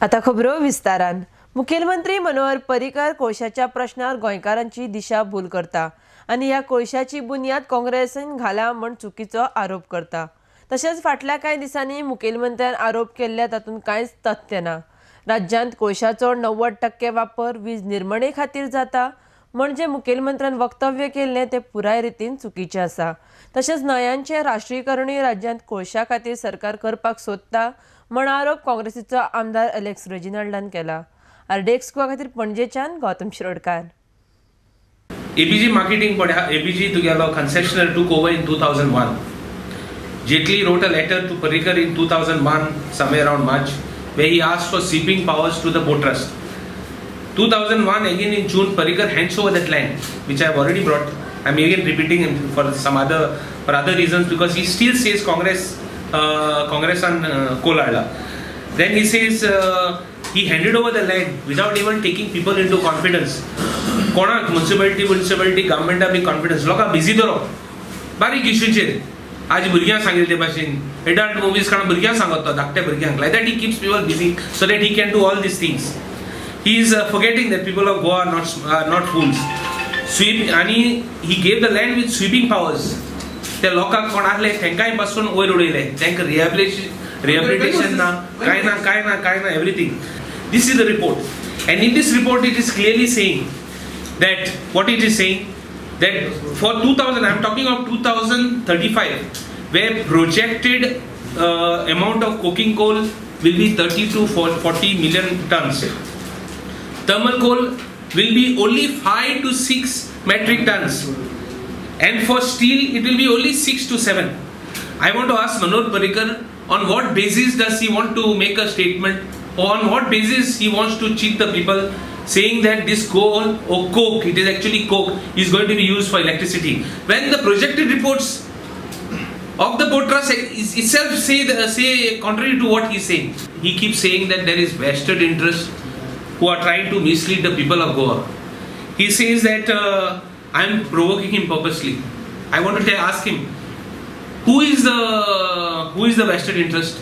आता खबरो विस्तारान. मुखेलमंत्री मनोहर पर्रीकर कोळशाच्या प्रश्नार गोंयकारांची दिशाभूल करता आणि ह्या कोळशाची बुन्याद काँग्रेसीन घाला म्हण चुकीचो आरोप करता. तशेंच फाटल्या कांय दिसांनी मुखेलमंत्र्यान आरोप केल्ल्या तातूंत कांयच तथ्य ना. राज्यांत कोळशाचो 90% वापर वीज निर्मणे खातीर जाता म्हणजे मुखेलमंत्र्यान वक्तव्य केल्लें ते पुराय रितीन चुकीचें आसा. तशेंच न्हंयांचें राष्ट्रीयकरणूय राज्यांत कोळशा खातीर सरकार करपाक सोदता म्हण आरोप काँग्रेसीचो आमदार अलेक्स रेजिनाल्डान केला. आरडीएक्स खातीर पणजेच्यान Gautam Shirodkar. APG marketing APG together concessionaire took over in 2001. Jaitley wrote a letter to Parrikar in 2001, somewhere around March, where he asked for sweeping powers to the port trust. 2001 again in June, Parrikar hands over that land, which I have already brought. I am again repeating him for other reasons because he still says Congress on Kolarla. Then he says he handed over the land without even taking people into confidence. कोणाक municipality गव्हर्मेंटा B confidence लोकांक busy दवरप बारीक इश्यूचेर. आज भुरग्यांक सांगिल्ले ते भाशेन adult movies काडून भुरग्यांक सांगता धाकट्या भुरग्यांक like that he keeps people busy so that he can do all these things. He is forgetting that people of Goa are not fools. Sweep आणि he gave the land with sweeping powers. त्या लोकांक कोण आसले तांकांय पासून वयर उडयले. तांकां रिहॅबिलिटेशन ना कांय ना everything. This is the report and in this report it is clearly saying that what it is saying that for 2000 I am talking of 2035 where projected amount of coking coal will be 30 to 40 million tons. Thermal coal will be only 5 to 6 metric tons and for steel it will be only 6 to 7. I want to ask Manoj Parrikar on what basis does he want to make a statement, on what basis he wants to cheat the people saying that this coal or coke, it is actually coke, is going to be used for electricity when the projected reports of the port trust itself say contrary to what he is saying. He keeps saying that there is vested interest who are trying to mislead the people of Goa. He says that I am provoking him purposely. I want to ask him who is the vested interest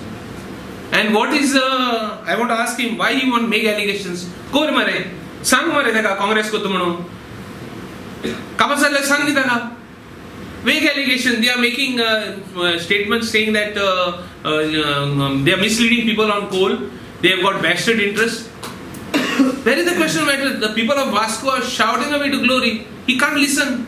and what is I want to ask him why he want make allegations. Core मरे सांग मरे ताका काँग्रेस करता म्हणून कापासाले सांग न्ही ताका. Vague allegation. They are making statements saying that they are misleading people on coal. They have got vested interest. Where is the question matter? The people of Vasco are shouting away to glory. He can't listen.